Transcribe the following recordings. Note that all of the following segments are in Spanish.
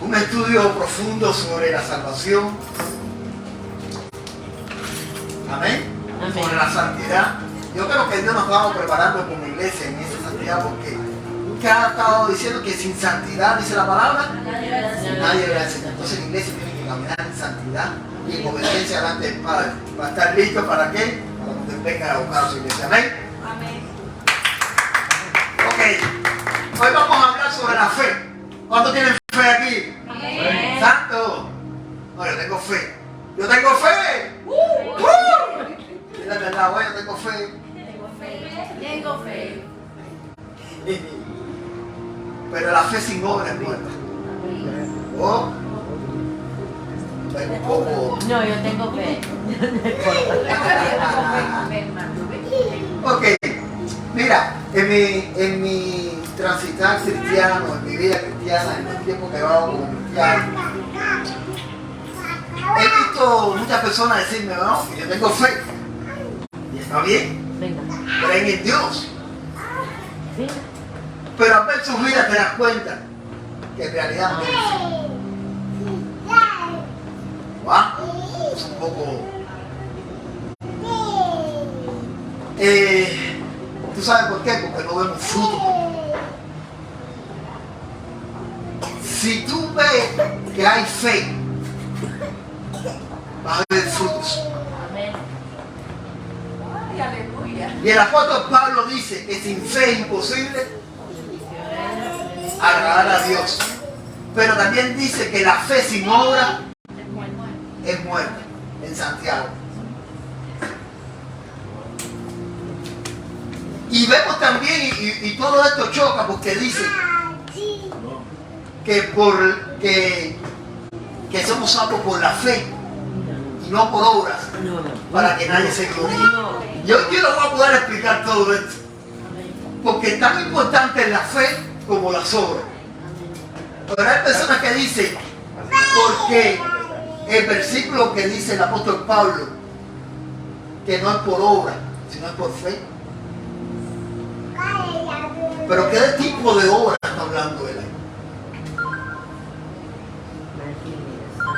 un estudio profundo sobre la salvación. Amén. Sobre la santidad. Yo creo que Dios nos va preparando como iglesia en esa santidad, porque usted ha estado diciendo que sin santidad, dice la palabra, nadie verá al Señor. Entonces la iglesia tiene que caminar en santidad y en obediencia delante del Padre, para estar listo para qué, para cuando usted venga a buscar a su iglesia. Amén. Amén. Ok, hoy vamos a hablar sobre la fe. ¿Cuántos tienen fe aquí? Amén. Santo. No, yo tengo fe. Yo tengo fe. Es la verdad, yo tengo fe. Tengo fe. Pero la fe sin obra es muerta. ¿Oh? Tengo poco. No, yo tengo fe. Ok, mira, en mi transitar cristiano, en mi vida cristiana, en el tiempo que he llevado como cristiano, he visto muchas personas decirme, no, que yo tengo fe. Y está bien, Venga. creen en Dios. Venga. Pero al ver sus vidas te das cuenta que en realidad no tienen fe. ¿Va? Es un poco... ¿Tú sabes por qué? Porque no vemos fruto. Si tú ves que hay fe, vas a ver frutos. Amén. Aleluya. Y el apóstol Pablo dice que sin fe es imposible agradar a Dios. Pero también dice que la fe sin obra es muerta, en Santiago. Y vemos también, y todo esto choca porque dice que somos salvos por la fe y no por obras, para que nadie se gloríe. Yo no voy a poder explicar todo esto, porque es tan importante la fe como las obras. Pero hay personas que dicen, porque el versículo que dice el apóstol Pablo, que no es por obra, sino es por fe. Pero ¿qué tipo de obra está hablando él ahí?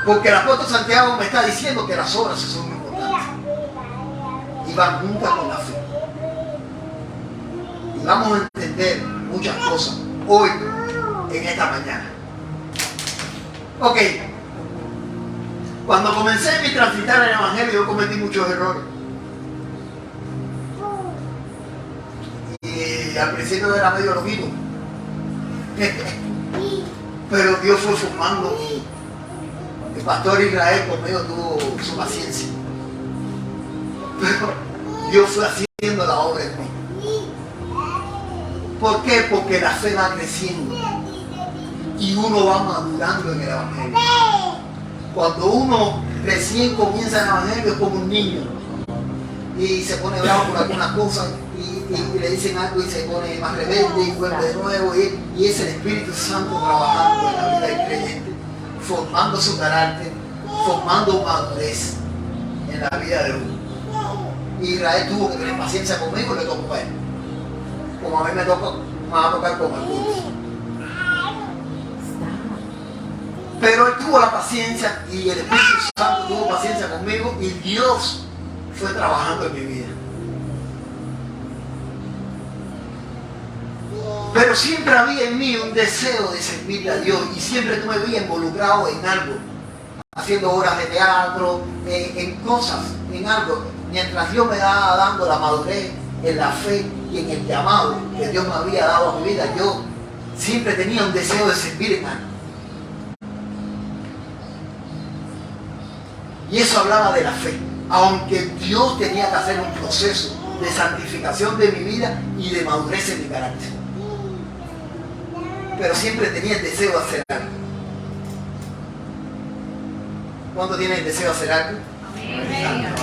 Porque el apóstol Santiago me está diciendo que las obras son muy importantes y van juntas con la fe. Y vamos a entender muchas cosas hoy, en esta mañana. Ok, cuando comencé mi transitar en el Evangelio, yo cometí muchos errores. Y al principio era medio loquito. Pero Dios fue formando. El pastor Israel conmigo tuvo su paciencia. Pero Dios fue haciendo la obra en mí. ¿Por qué? Porque la fe va creciendo. Y uno va madurando en el Evangelio. Cuando uno recién comienza el Evangelio es como un niño. Y se pone bravo por algunas cosas. Y le dicen algo y se pone más rebelde y vuelve de nuevo. Y es el Espíritu Santo trabajando en la vida del creyente, formando su carácter, formando madurez en la vida de uno. Y Israel tuvo que tener paciencia conmigo y le tocó a él. Como a mí me va a tocar con algunos. Pero él tuvo la paciencia y el Espíritu Santo tuvo paciencia conmigo y Dios fue trabajando en mi vida. Pero siempre había en mí un deseo de servirle a Dios y siempre tú me veías involucrado en algo, haciendo obras de teatro, en cosas, en algo. Mientras Dios me daba dando la madurez en la fe y en el llamado que Dios me había dado a mi vida, yo siempre tenía un deseo de servir en algo. Y eso hablaba de la fe, aunque Dios tenía que hacer un proceso de santificación de mi vida y de madurez en mi carácter. Pero siempre tenía el deseo de hacer algo. ¿Cuánto tiene el deseo de hacer algo? Amén.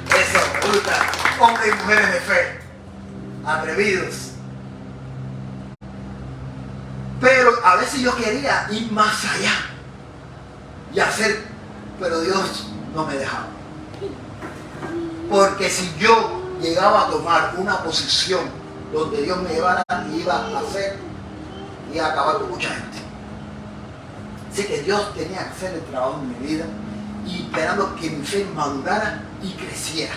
Eso, me gusta. Hombres y mujeres de fe, atrevidos. Pero a veces yo quería ir más allá y hacer, pero Dios no me dejaba. Porque si yo llegaba a tomar una posición donde Dios me llevara, iba a hacer y a acabar con mucha gente. Sé que Dios tenía que hacer el trabajo en mi vida y esperando que mi fe madurara y creciera.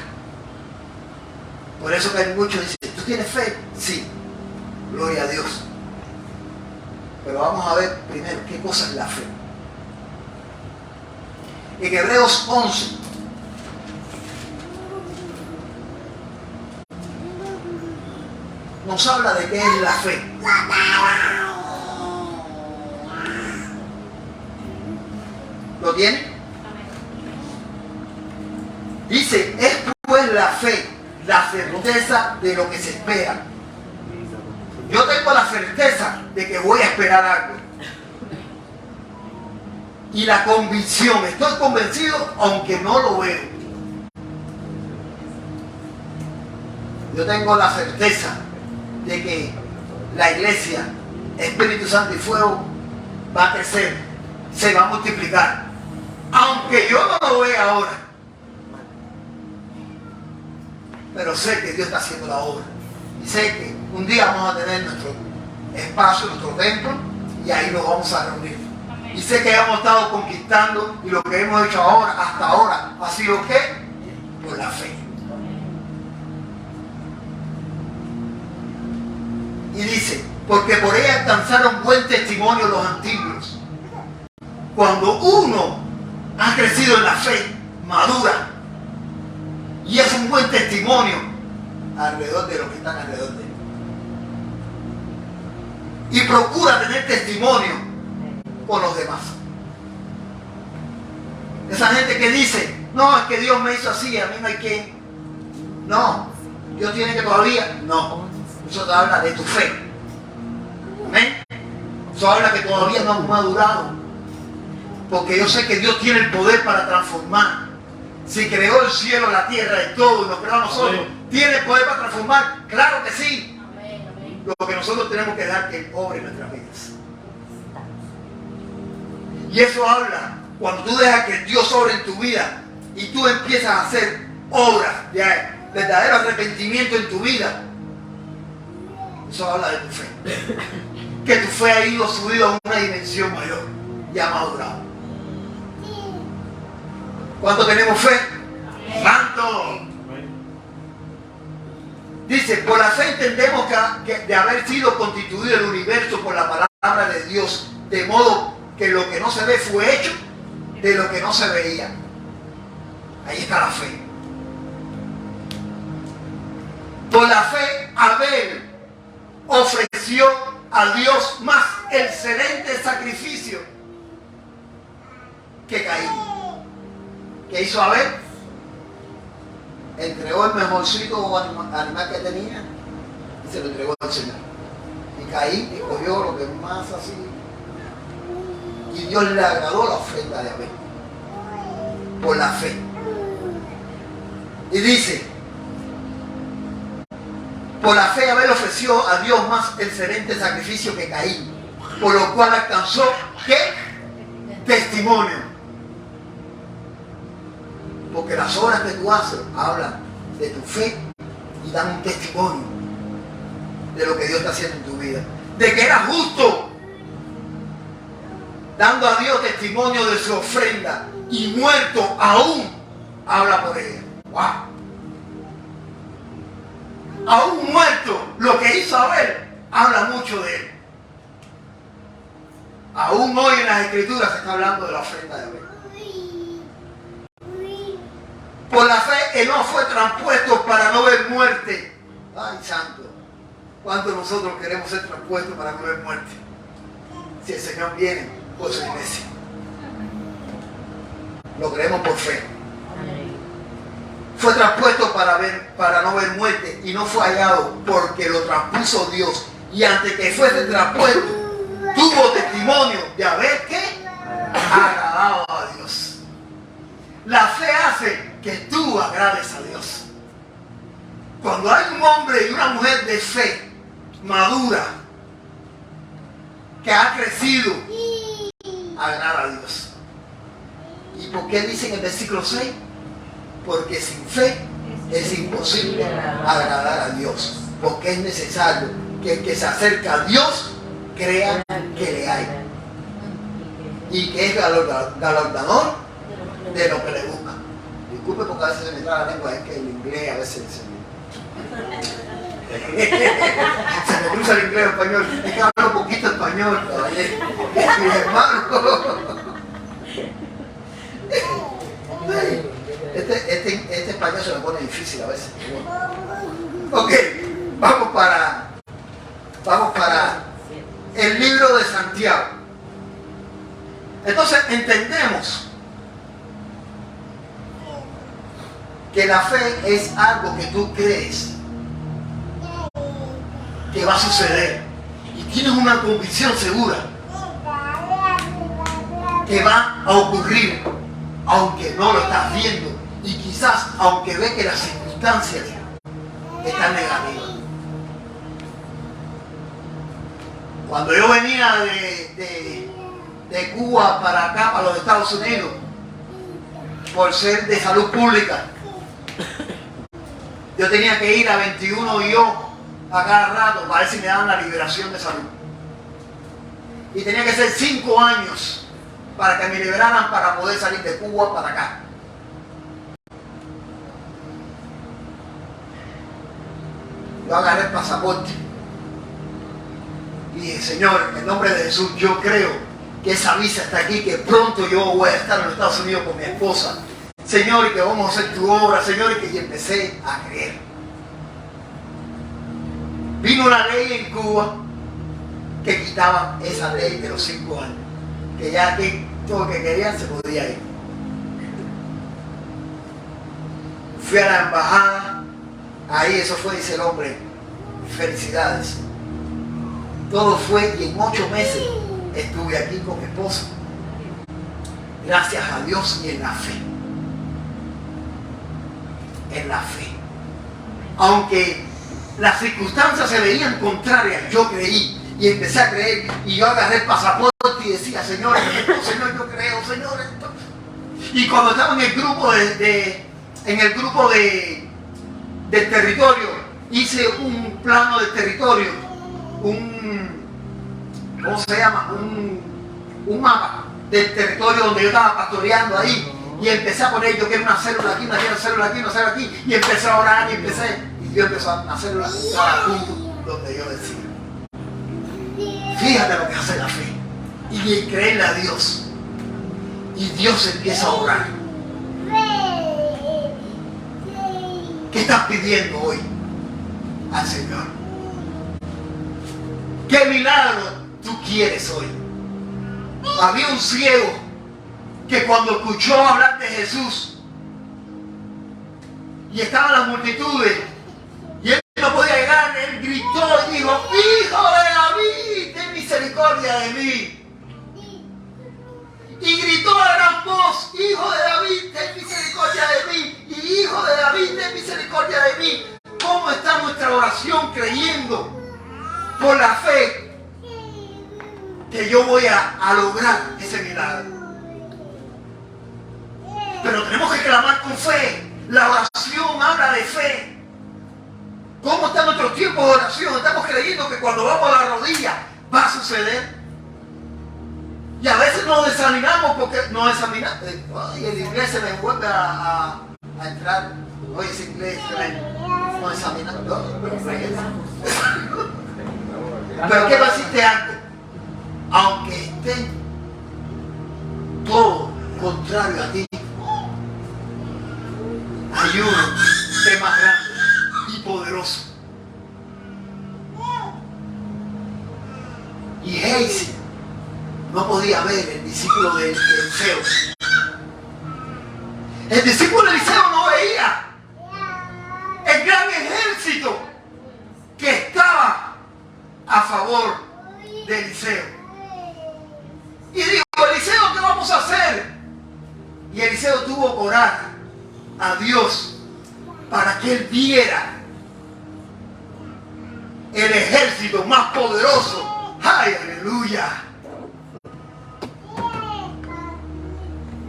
Por eso que hay muchos que dicen, ¿tú tienes fe? Sí, gloria a Dios. Pero vamos a ver primero qué cosa es la fe. En Hebreos 11, nos habla de qué es la fe. ¿Lo tiene? Dice, es pues la fe, la certeza de lo que se espera. Yo tengo la certeza de que voy a esperar algo. Y la convicción, estoy convencido aunque no lo veo. Yo tengo la certeza de que la iglesia, Espíritu Santo y Fuego, va a crecer, se va a multiplicar. Aunque yo no lo vea ahora. Pero sé que Dios está haciendo la obra. Y sé que un día vamos a tener nuestro espacio, nuestro templo, y ahí nos vamos a reunir. Y sé que hemos estado conquistando, y lo que hemos hecho ahora, hasta ahora, ha sido ¿qué? Por la fe. Y dice, porque por ella alcanzaron buen testimonio los antiguos. Cuando uno ha crecido en la fe, madura, y es un buen testimonio alrededor de los que están alrededor de él. Y procura tener testimonio con los demás. Esa gente que dice, no, es que Dios me hizo así, a mí no hay quien. No, Dios tiene que todavía. No, eso te habla de tu fe. Amén. Eso habla que todavía no has madurado. Porque yo sé que Dios tiene el poder para transformar. Si creó el cielo, la tierra y todo, y nos creó a nosotros, ¿tiene el poder para transformar? Claro que sí. Lo que nosotros tenemos que dejar que Él obre en nuestras vidas. Y eso habla, cuando tú dejas que Dios obre en tu vida y tú empiezas a hacer obras de verdadero arrepentimiento en tu vida, eso habla de tu fe. Que tu fe ha ido subido a una dimensión mayor y ha madurado. ¿Cuánto tenemos fe? ¡Santo! Dice, por la fe entendemos que de haber sido constituido el universo por la palabra de Dios, de modo que lo que no se ve fue hecho de lo que no se veía. Ahí está la fe. Por la fe, Abel ofreció a Dios más excelente sacrificio que Caín. ¿Qué hizo Abel? Entregó el mejorcito animal que tenía y se lo entregó al Señor. Y Caín escogió lo que más así. Y Dios le agradó la ofrenda de Abel. Por la fe. Y dice, por la fe Abel ofreció a Dios más excelente sacrificio que Caín, por lo cual alcanzó ¿qué? Testimonio. Porque las obras que tú haces hablan de tu fe y dan un testimonio de lo que Dios está haciendo en tu vida. De que eras justo, dando a Dios testimonio de su ofrenda, y muerto aún habla por ella. ¡Wow! Aún muerto, lo que hizo Abel habla mucho de él. Aún hoy en las Escrituras se está hablando de la ofrenda de Abel. Por la fe Enoc fue traspuesto para no ver muerte. Ay, santo. ¿Cuántos de nosotros queremos ser traspuestos para no ver muerte? Si el Señor viene por su iglesia. Lo creemos por fe. Fue traspuesto para no ver muerte y no fue hallado porque lo traspuso Dios. Y antes que fuese traspuesto, tuvo testimonio de haber ¿qué? Agradado a Dios. La fe hace que tú agrades a Dios. Cuando hay un hombre y una mujer de fe madura que ha crecido, agrada a Dios. ¿Y por qué dice en el versículo 6? Porque sin fe es imposible agradar a Dios. Porque es necesario que el que se acerca a Dios crea que le hay. y que es galardonador de lo que le busca. Disculpe porque a veces se me trae la lengua, es que el inglés a veces se me cruza el inglés y el español. Es que hablo poquito español, caballero. Mi hermano. Este español se me pone difícil a veces. Ok, vamos para el libro de Santiago. Entonces entendemos que la fe es algo que tú crees que va a suceder y tienes una convicción segura que va a ocurrir, aunque no lo estás viendo y quizás aunque ve que las circunstancias están negativas. Cuando yo venía de Cuba para acá, para los Estados Unidos, por ser de salud pública, yo tenía que ir a 21 y yo a cada rato para ver si me daban la liberación de salud. Y tenía que ser 5 años para que me liberaran para poder salir de Cuba para acá. Yo agarré el pasaporte y dije, Señor, en nombre de Jesús, yo creo que esa visa está aquí, que pronto yo voy a estar en los Estados Unidos con mi esposa. Señor, y que vamos a hacer tu obra, Señor, y que yo empecé a creer. Vino una ley en Cuba que quitaba esa ley de los 5 años, que ya que todo lo que querían se podía ir. Fui a la embajada, ahí eso fue, dice el hombre, felicidades. Todo fue y en 8 meses estuve aquí con mi esposa. Gracias a Dios y en la fe. En la fe. Aunque las circunstancias se veían contrarias, yo creí y empecé a creer y yo agarré el pasaporte y decía, Señor, esto, Señor, yo creo, Señor, esto. Y cuando estaba en el grupo del territorio, hice un plano del territorio, ¿cómo se llama? Un mapa del territorio donde yo estaba pastoreando ahí. Y empecé a poner, yo quiero una célula aquí, una célula aquí, una célula aquí. Y empecé a orar y Dios empezó a hacer cada punto donde yo decía. Fíjate lo que hace la fe. Y creerle a Dios. Y Dios empieza a orar. ¿Qué estás pidiendo hoy al Señor? ¿Qué milagro tú quieres hoy? Había un ciego que cuando escuchó hablar de Jesús y estaban las multitudes y él no podía llegar, él gritó y dijo, Hijo de David, ten misericordia de mí. Y gritó a gran voz, Hijo de David, ten misericordia de mí. Y Hijo de David, ten misericordia de mí. ¿Cómo está nuestra oración creyendo por la fe que yo voy a lograr ese milagro? Pero tenemos que clamar con fe. La oración habla de fe. ¿Cómo están nuestros tiempos de oración? Estamos creyendo que cuando vamos a la rodilla va a suceder. Y a veces nos desanimamos porque nos examinamos. Ay, el inglés se me vuelve a entrar. Oye, ese inglés nos examinamos. Pero quiero decirte algo. Aunque esté todo contrario a ti, hay uno que es más grande y poderoso. Y Gehazi no podía ver el discípulo de Eliseo. El discípulo de Eliseo no veía el gran ejército que estaba a favor de Eliseo. Y dijo, Eliseo, ¿qué vamos a hacer? Y Eliseo tuvo que orar a Dios para que él viera el ejército más poderoso. ¡Ay, aleluya!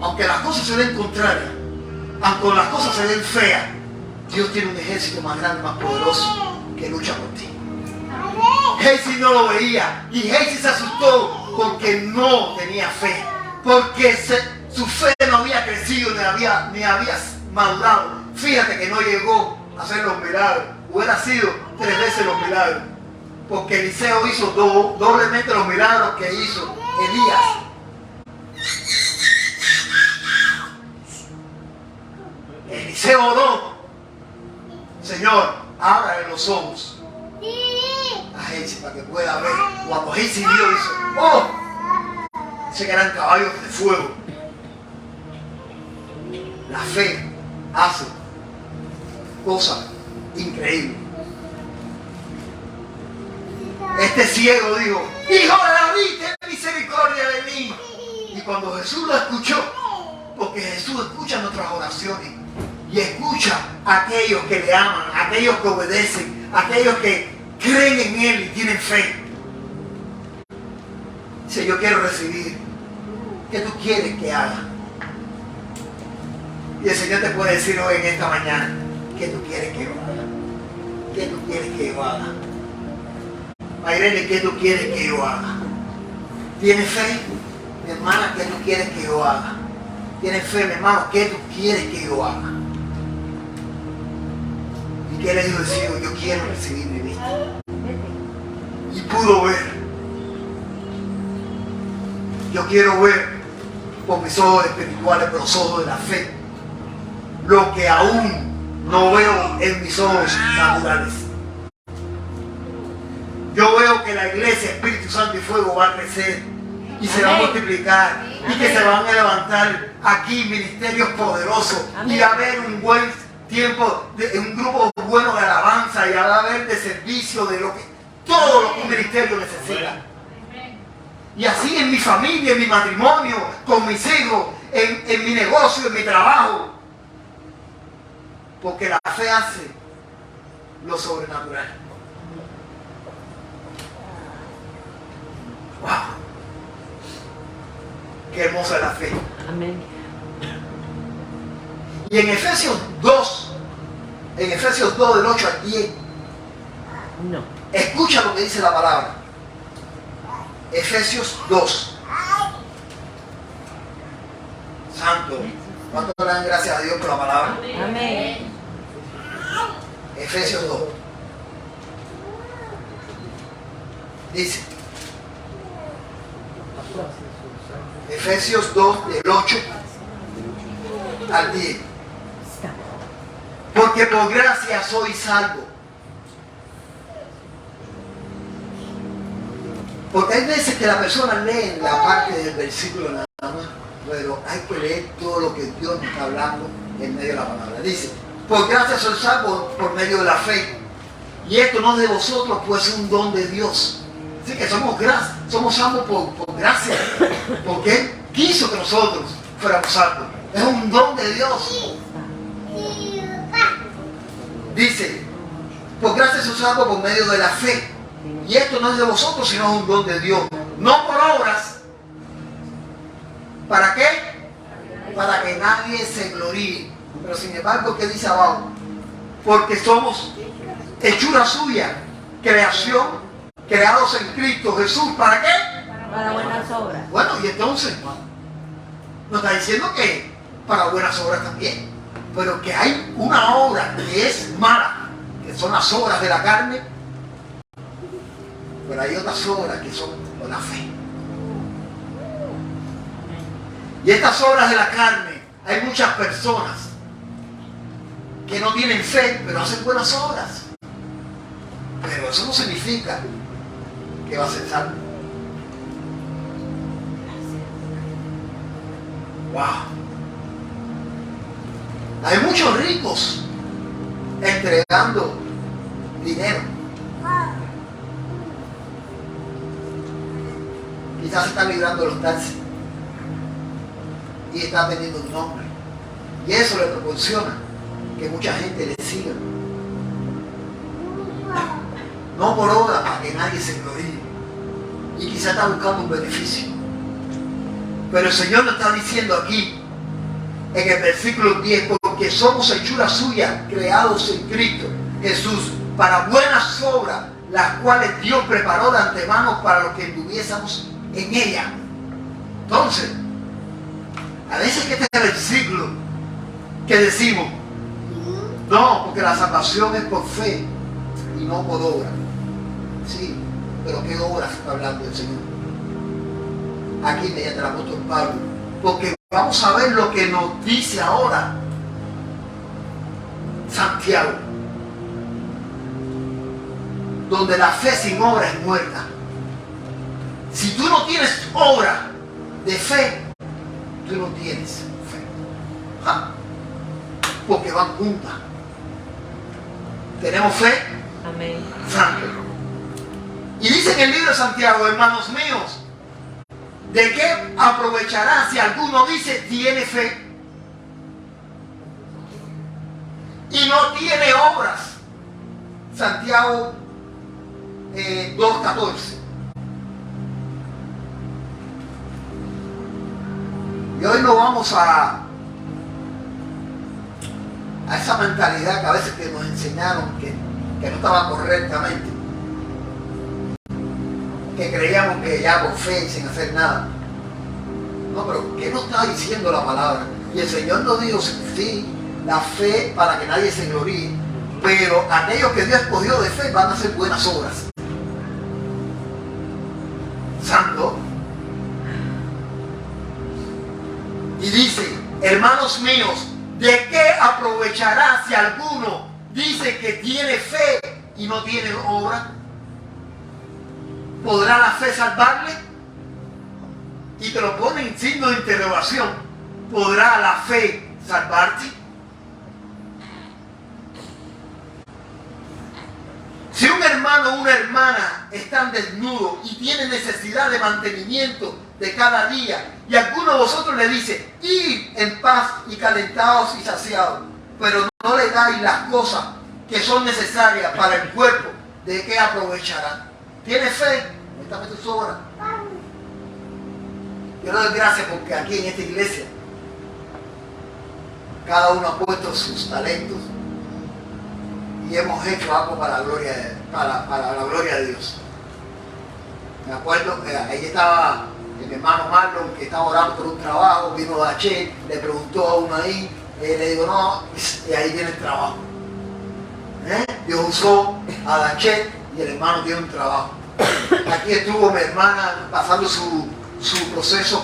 Aunque las cosas se ven contrarias, aunque las cosas se ven feas, Dios tiene un ejército más grande, más poderoso que lucha por ti. Gehazi no lo veía y Gehazi se asustó porque no tenía fe. porque su fe no había crecido ni había madurado. Fíjate que no llegó a hacer los milagros. Hubiera sido 3 veces los milagros. Porque Eliseo hizo doblemente los milagros que hizo Elías. Eliseo oró: Señor, ábrale los ojos a Génesis para que pueda ver. Cuando Génesis vio, dice: ¡oh! Dice que eran caballos de fuego. La fe hace cosas increíbles. Este ciego dijo: Hijo de David, ten misericordia de mí. Y cuando Jesús lo escuchó, porque Jesús escucha nuestras oraciones y escucha a aquellos que le aman, a aquellos que obedecen, a aquellos que creen en Él y tienen fe. Dice: yo quiero recibir. ¿Qué tú quieres que haga? Y el Señor te puede decir hoy en esta mañana: ¿qué tú quieres que yo haga? ¿Qué tú quieres que yo haga? Mayrene, ¿qué tú quieres que yo haga? ¿Tienes fe? Mi hermana, ¿qué tú quieres que yo haga? ¿Tienes fe, mi hermano? ¿Qué tú quieres que yo haga? ¿Y qué le dijo el ciego? Yo quiero recibir mi vista. Y pudo ver. Yo quiero ver con mis ojos espirituales, con los ojos de la fe, lo que aún no veo en mis ojos naturales. Yo veo que la iglesia Espíritu Santo y Fuego va a crecer y se va a multiplicar y que se van a levantar aquí ministerios poderosos y va a haber un buen tiempo, un grupo bueno de alabanza y va a haber de servicio de lo que todo lo que un ministerio necesita. Y así en mi familia, en mi matrimonio, con mis hijos, en mi negocio, en mi trabajo. Porque la fe hace lo sobrenatural. ¡Wow! ¡Qué hermosa es la fe! Amén. Y en Efesios 2 del 8 al 10, No. escucha lo que dice la palabra. Efesios 2. Santo. ¿Cuánto le dan gracias a Dios por la palabra? Amén. Efesios 2. Dice. Efesios 2 del 8 al 10. Porque por gracia soy salvo. Porque hay veces que la persona lee en la parte del versículo nada más, pero hay que leer todo lo que Dios nos está hablando en medio de la palabra. Dice: por gracia soy salvo por medio de la fe. Y esto no es de vosotros, pues es un don de Dios. Así que somos salvos por gracia. Porque Él quiso que nosotros fuéramos salvos. Es un don de Dios. Dice: por gracia soy salvo por medio de la fe. Y esto no es de vosotros, sino es un don de Dios. No por obras. ¿Para qué? Para que nadie se gloríe. Pero sin embargo, ¿qué dice abajo? Porque somos hechura suya, creación, creados en Cristo Jesús. ¿Para qué? Para buenas obras. Bueno, y entonces nos está diciendo que para buenas obras también. Pero que hay una obra que es mala, que son las obras de la carne. Pero hay otras obras que son con la fe. Y estas obras de la carne, hay muchas personas que no tienen fe, pero hacen buenas obras. Pero eso no significa que va a ser salvo. Wow. Hay muchos ricos entregando dinero. Quizás se están librando de los taxis y están vendiendo un nombre. Y eso le proporciona que mucha gente le siga. No por obra para que nadie se gloríe. Y quizás está buscando un beneficio. Pero el Señor nos está diciendo aquí, en el versículo 10, porque somos hechura suya, creados en Cristo Jesús, para buenas obras, las cuales Dios preparó de antemano para los que anduviésemos en ella. Entonces, A veces que este es el ciclo que decimos, no, porque la salvación es por fe y no por obra. Sí, pero ¿qué obra está hablando el Señor? Aquí mediante el apóstol Pablo. Porque vamos a ver lo que nos dice ahora Santiago, donde la fe sin obra es muerta. Si tú no tienes obra de fe, tú no tienes fe. Porque van juntas. Tenemos fe. Amén. Santo. Y dice en el libro de Santiago, hermanos míos, ¿de qué aprovechará si alguno dice tiene fe y no tiene obras? Santiago 2:14. Y hoy no vamos a esa mentalidad que a veces que nos enseñaron que no estaba correctamente, que creíamos que ya por fe sin hacer nada. No, pero ¿qué nos está diciendo la palabra? Y el Señor nos dijo, sí, la fe para que nadie se gloríe, pero aquellos que Dios escogió de fe van a hacer buenas obras. Santo. Y dice, hermanos míos, ¿de qué aprovechará si alguno dice que tiene fe y no tiene obra? ¿Podrá la fe salvarle? Y te lo pone en signo de interrogación. ¿Podrá la fe salvarte? Si un hermano o una hermana están desnudos y tienen necesidad de mantenimiento de cada día, y alguno de vosotros le dice, id en paz y calentados y saciados, pero no le dais las cosas que son necesarias para el cuerpo, ¿de qué aprovecharán? ¿Tiene fe? Esta es tu obra. Yo le doy gracias porque aquí en esta iglesia cada uno ha puesto sus talentos y hemos hecho algo para la gloria de Dios. Me acuerdo que ahí estaba mi hermano Marlon, que estaba orando por un trabajo, vino Dachel, le preguntó a uno ahí, le digo no, y ahí viene el trabajo. Dios usó a Dachel y el hermano tiene un trabajo. Aquí estuvo mi hermana pasando su proceso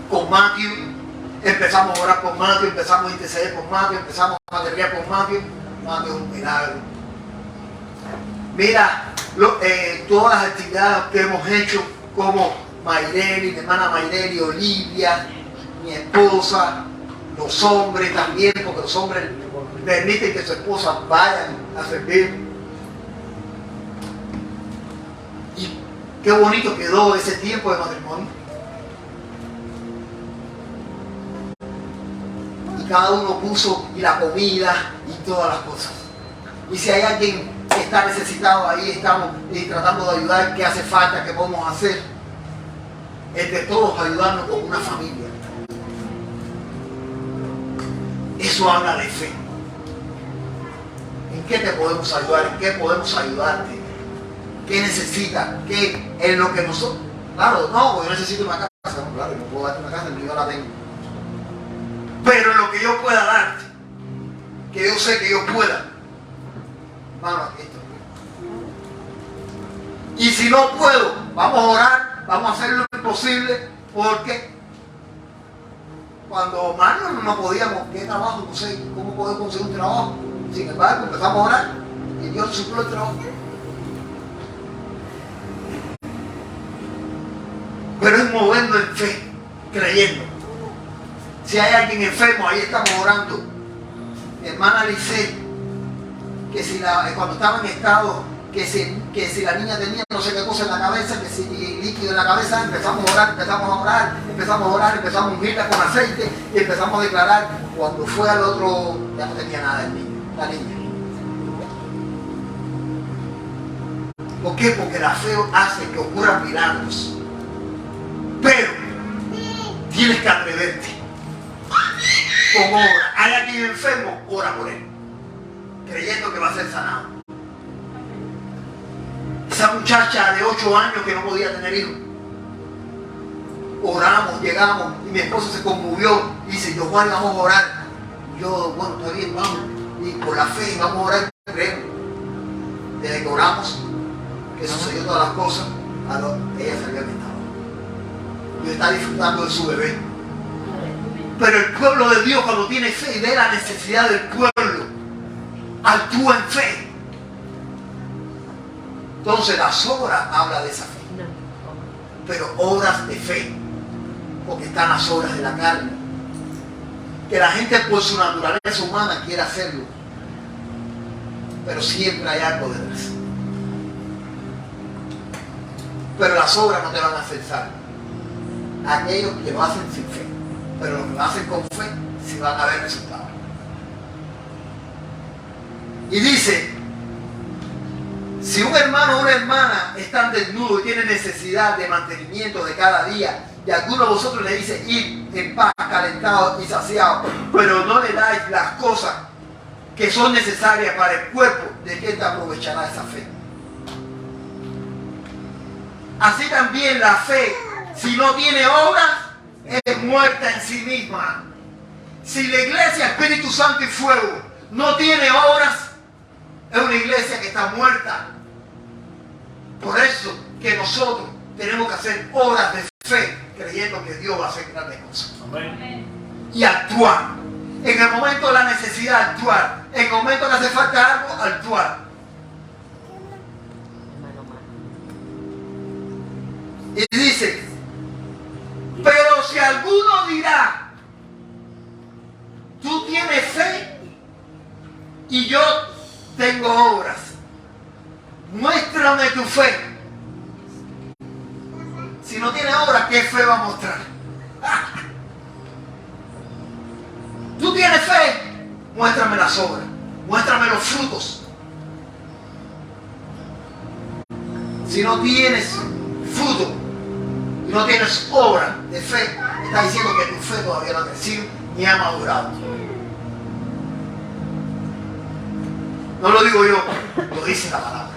con Matthew. Empezamos a orar por Matthew, empezamos a interceder por Matthew, empezamos a guerrear por Matthew. Matthew es un milagro. Mira, todas las actividades que hemos hecho, como Mayreli, mi hermana Mayreli, Olivia, mi esposa, los hombres también, porque los hombres permiten que su esposa vayan a servir. Y qué bonito quedó ese tiempo de matrimonio. Y cada uno puso y la comida y todas las cosas. Y si hay alguien que está necesitado, ahí estamos tratando de ayudar, qué hace falta, qué podemos hacer. Entre todos ayudarnos como una familia. Eso habla de fe. ¿En qué te podemos ayudar? ¿En qué podemos ayudarte? ¿Qué necesitas? ¿Qué es lo que nosotros? Claro, no, yo necesito una casa. No, claro, yo no puedo darte una casa, yo la tengo. Pero lo que yo pueda darte, que yo sé que yo pueda, vamos, aquí estoy. Y si no puedo, vamos a orar, vamos a hacer lo imposible, porque cuando Mario no podíamos, ¿qué trabajo? No sé cómo poder conseguir un trabajo. Sin embargo, empezamos a orar y Dios suplió el trabajo. Pero es movernos en fe, creyendo. Si hay alguien enfermo, ahí estamos orando. Mi hermana Lice, que si cuando estaba en estado, que si la niña tenía no sé qué cosa en la cabeza, que si líquido en la cabeza, empezamos a orar, empezamos a ungirla con aceite y empezamos a declarar. Cuando fue al otro, ya no tenía nada el niño, la niña. ¿Por qué? Porque la fe hace que ocurran milagros. Pero tienes que atreverte. Con obra. Hay alguien enfermo, ora por él, creyendo que va a ser sanado. Esa muchacha de 8 años que no podía tener hijos, oramos, llegamos, y mi esposo se conmovió y dice, yo Juan, vamos a orar. Yo, bueno, está bien, vamos. Y por la fe vamos a orar, creemos. Desde que oramos, que sucedió todas las cosas, ella salió al estado. Y está disfrutando de su bebé. Pero el pueblo de Dios, cuando tiene fe y ve la necesidad del pueblo, actúa en fe. Entonces las obras habla de esa fe. Pero obras de fe, porque están las obras de la carne. Que la gente por su naturaleza humana quiere hacerlo. Pero siempre hay algo detrás. Pero las obras no te van a hacer salvo. Aquellos que lo hacen sin fe. Pero los que lo hacen con fe, sí van a ver resultados. Y dice, si un hermano o una hermana están desnudos y tienen necesidad de mantenimiento de cada día, y alguno de vosotros le dice, ir en paz, calentados y saciados, pero no le dais las cosas que son necesarias para el cuerpo, ¿de qué te aprovechará esa fe? Así también la fe, si no tiene obras, es muerta en sí misma. Si la iglesia Espíritu Santo y Fuego no tiene obras, es una iglesia que está muerta. Por eso que nosotros tenemos que hacer obras de fe, creyendo que Dios va a hacer grandes cosas. Amén. Y actuar. En el momento de la necesidad, actuar. En el momento que hace falta algo, actuar. Y dice, pero si alguno dirá, tú tienes fe y yo tengo obras, muéstrame tu fe. Si no tiene obras, ¿qué fe va a mostrar? Tú tienes fe, muéstrame las obras, muéstrame los frutos. Si no tienes fruto y no tienes obra de fe, está diciendo que tu fe todavía no ha crecido ni ha madurado. No lo digo yo, lo dice la palabra.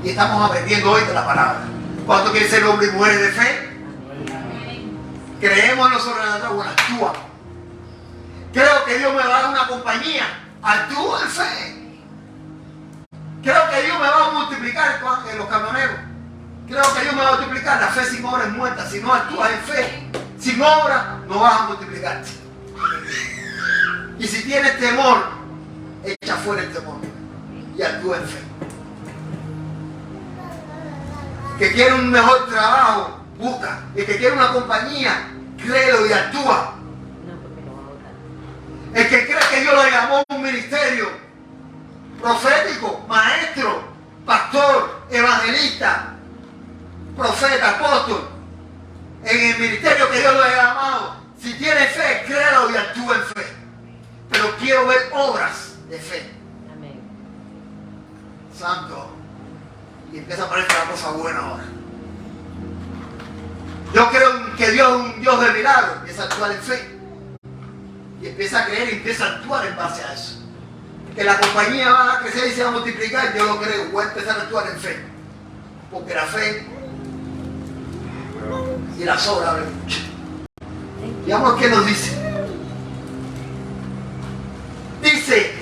Y estamos aprendiendo hoy de la palabra. ¿Cuánto quiere ser hombre y mujer de fe? Creemos en lo sobrenatural, bueno, actúa. Creo que Dios me va a dar una compañía, actúa en fe. Creo que Dios me va a multiplicar en los camioneros. Creo que Dios me va a multiplicar. La fe sin obra es muerta. Si no actúas en fe, sin obra, no vas a multiplicarte. Y si tienes temor, echa fuera el temor y actúa en fe. Que quiere un mejor trabajo, busca. El que quiere una compañía, créelo y actúa. El que cree que Dios lo llamó a un ministerio profético, maestro, pastor, evangelista, profeta, apóstol, en el ministerio que Dios lo ha llamado, si tiene fe, créelo y actúa en fe. Pero quiero ver obras de fe. Amén. Santo. Y empieza a aparecer una cosa buena ahora. Yo creo que Dios es un Dios de milagros. Empieza a actuar en fe. Y empieza a creer y empieza a actuar en base a eso. Que la compañía va a crecer y se va a multiplicar, yo lo creo. Voy a empezar a actuar en fe. Porque la fe y las obras hablan mucho. Veamos qué nos dice. Dice,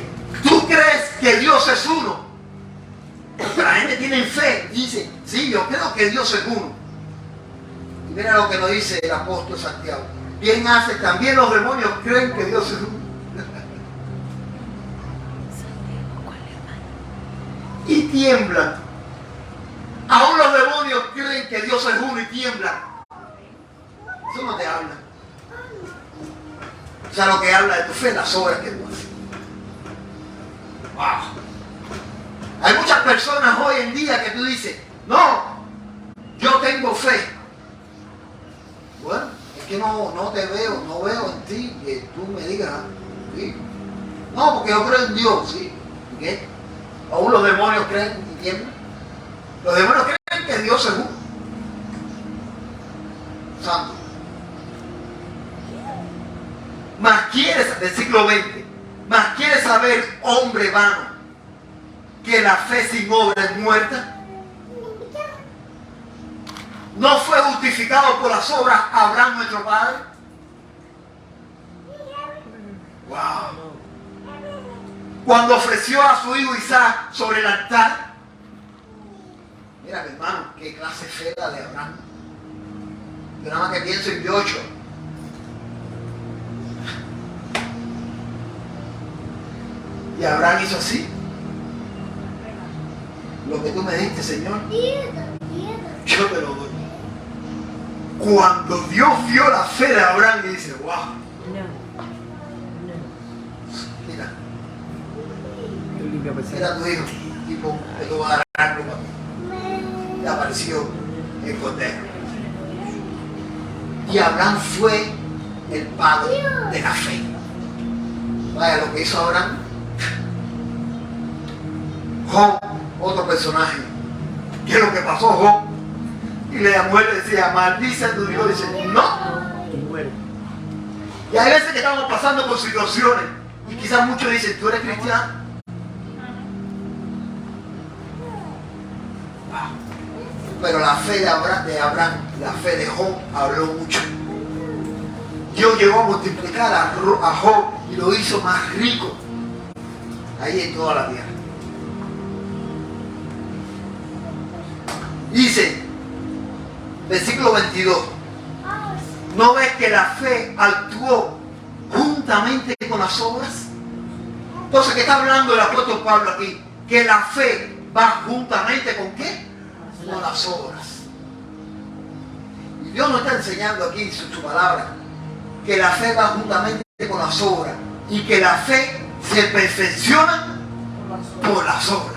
¿tú crees que Dios es uno? Porque la gente tiene fe. Dice, sí, yo creo que Dios es uno. Y mira lo que nos dice el apóstol Santiago. Bien hace, también los demonios creen que Dios es uno. Y tiemblan. Aún los demonios creen que Dios es uno y tiemblan. Eso no te habla. O sea, lo que habla de tu fe, las obras que tú haces. Wow. Hay muchas personas hoy en día que tú dices, no, yo tengo fe. Bueno, es que no te veo, no veo en ti que tú me digas, ¿sí? No, porque yo creo en Dios, ¿sí? ¿Y qué? Aún los demonios creen y tiemblan. Los demonios creen que Dios es uno. Santo. Mas quieres, del siglo XX, mas quieres saber, hombre vano, que la fe sin obra es muerta. ¿No fue justificado por las obras Abraham nuestro padre? Wow. Cuando ofreció a su hijo Isaac sobre el altar. Mira, mi hermano, qué clase fea de Abraham. Yo nada más que pienso en Yocho. Y Abraham hizo así. Lo que tú me diste, Señor, yo te lo doy. Cuando Dios vio la fe de Abraham, y dice, wow. Mira. Mira tu hijo, tipo, que tú vas a dar algo para mí. Y apareció el cordero. Y Abraham fue el padre de la fe. Vaya lo que hizo Abraham. Job, otro personaje. ¿Qué es lo que pasó, Job? Y le llamó y le decía, maldice a tu Dios. Y dice, no. Y hay veces que estamos pasando por situaciones. Y quizás muchos dicen, ¿tú eres cristiano? Pero la fe de Abraham, la fe de Job habló mucho. Dios llegó a multiplicar a Job y lo hizo más rico ahí en toda la tierra. Dice, versículo 22, ¿no ves que la fe actuó juntamente con las obras? Entonces, ¿qué está hablando el apóstol Pablo aquí? Que la fe va juntamente con ¿qué? Con las obras. Y Dios nos está enseñando aquí en su palabra que la fe va juntamente con las obras y que la fe se perfecciona por las obras.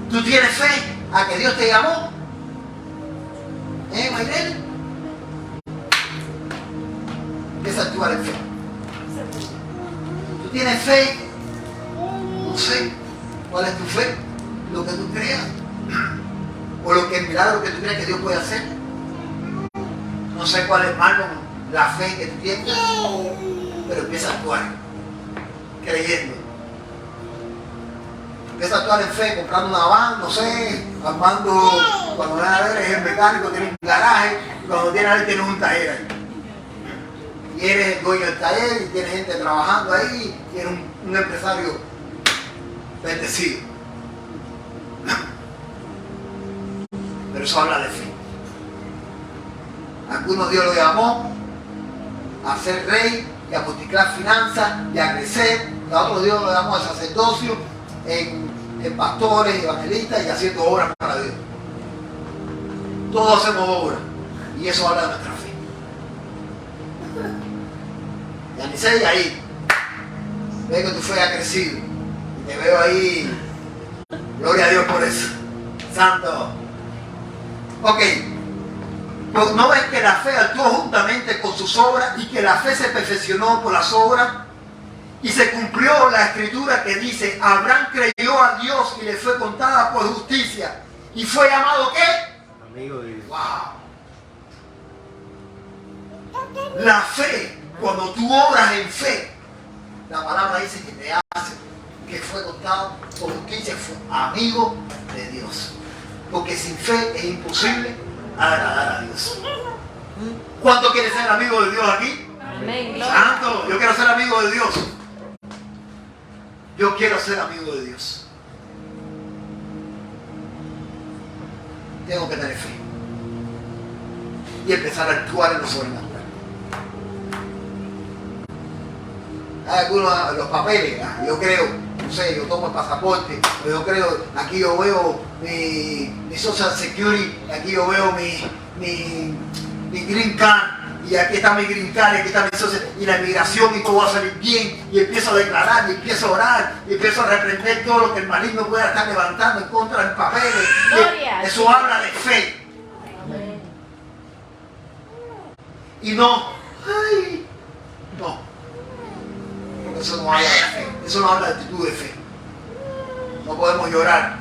¿Tú tienes fe a que Dios te llamó? Mayrel? Empieza a actuar en fe. ¿Tú tienes fe? No sé. ¿Cuál es tu fe? Lo que tú creas. O lo que el milagro que tú crees que Dios puede hacer. No sé cuál es malo la fe que tú tienes. Pero empieza a actuar. Creyendo. Empieza a actuar en fe, comprando una van, no sé, armando, cuando van a ver, es el mecánico, tiene un garaje, cuando tiene alguien tiene un taller ahí. Y eres el dueño del taller, y tienes gente trabajando ahí, y eres un empresario bendecido. Pero eso habla de fe. Algunos Dios lo llamó a ser rey y a multiplicar finanzas y a crecer. A otros Dios lo llamó a sacerdocio, en pastores, evangelistas y haciendo obras para Dios. Todos hacemos obras y eso habla de nuestra fe. Y Anicey, ahí veo que tu fe ha crecido y te veo ahí. Gloria a Dios por eso. Santo. Ok. Pues no ves que la fe actuó juntamente con sus obras y que la fe se perfeccionó por las obras. Y se cumplió la escritura que dice, Abraham creyó a Dios y le fue contada por justicia. ¿Y fue llamado qué? Amigo de Dios. Wow. La fe, cuando tú obras en fe, la palabra dice que te hace, que fue contado por justicia, fue amigo de Dios. Porque sin fe es imposible agradar a Dios. ¿Cuánto quiere ser amigo de Dios aquí? Amén. Santo, yo quiero ser amigo de Dios. Yo quiero ser amigo de Dios. Tengo que tener fe. Y empezar a actuar en lo sobrenatural. Hay algunos, los papeles, yo creo, no sé, yo tomo el pasaporte, pero yo creo, aquí yo veo mi Social Security, aquí yo veo mi Green Card. Y aquí está mi green card, aquí está mi socio, y la inmigración y todo va a salir bien, y empiezo a declarar, y empiezo a orar, y empiezo a reprender todo lo que el maligno pueda estar levantando en contra del papel. Eso habla de fe. Amén. Y no, ay, no, porque eso no habla de fe, eso no habla de actitud de fe. No podemos llorar.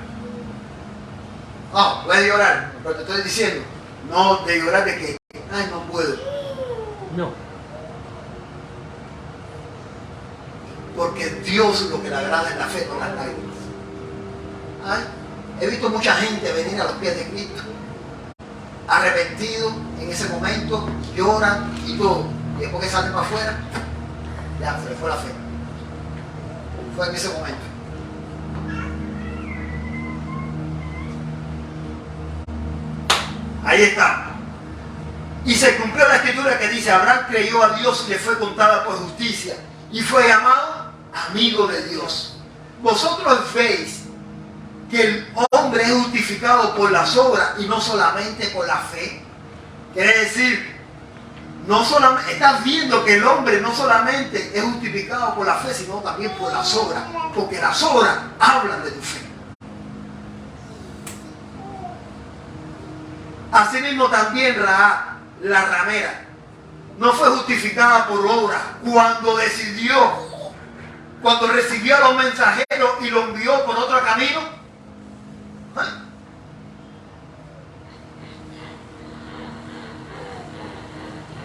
No, puedes llorar, pero te estoy diciendo, no de llorar de que, ay, no puedo. No. Porque Dios lo que le agrada es la fe, no las lágrimas. ¿Ay? He visto mucha gente venir a los pies de Cristo arrepentidos en ese momento, lloran y todo. Y después que salen para afuera, ya se les fue la fe. Fue en ese momento. Ahí está. Y se cumplió la escritura que dice: Abraham creyó a Dios y le fue contada por justicia y fue llamado amigo de Dios. Vosotros veis que el hombre es justificado por las obras y no solamente por la fe. Quiere decir, no solamente, estás viendo que el hombre no solamente es justificado por la fe, sino también por las obras, porque las obras hablan de tu fe. Asimismo también Rahab, la ramera, no fue justificada por obras cuando recibió a los mensajeros y los envió por otro camino.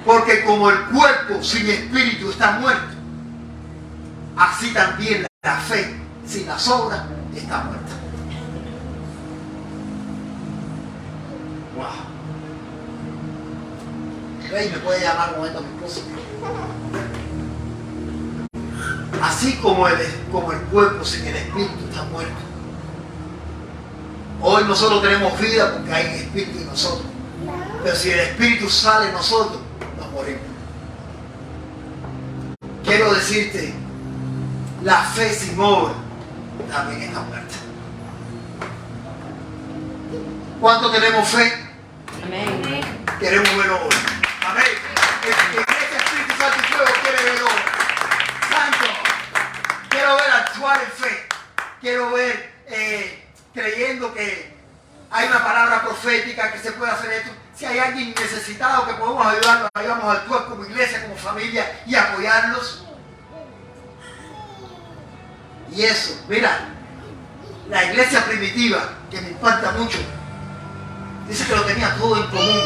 Porque como el cuerpo sin espíritu está muerto, así también la fe sin las obras está muerta. Wow. Rey, me puede llamar un momento a mi esposa. Así como el cuerpo sin el espíritu está muerto. Hoy nosotros tenemos vida porque hay espíritu en nosotros. Pero si el espíritu sale en nosotros, nos morimos. Quiero decirte, la fe sin obra también está muerta. ¿Cuánto tenemos fe? Amén. Queremos ver obra. Amén. Este Espíritu Santo y Fuego quiere ver obra. Santo, quiero ver actuar en fe. Quiero ver creyendo que hay una palabra profética que se puede hacer esto. Si hay alguien necesitado que podemos ayudarlos, ayudamos a actuar como iglesia, como familia y apoyarlos. Y eso, mira, la iglesia primitiva, que me impacta mucho, dice que lo tenía todo en común.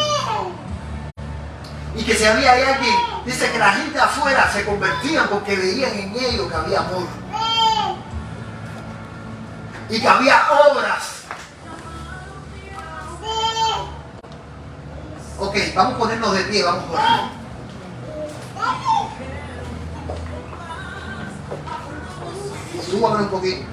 Y que si había alguien, dice que la gente afuera se convertían porque veían en ellos que había amor. Y que había obras. Ok, vamos a ponernos de pie, vamos a orar. Súbame un poquito.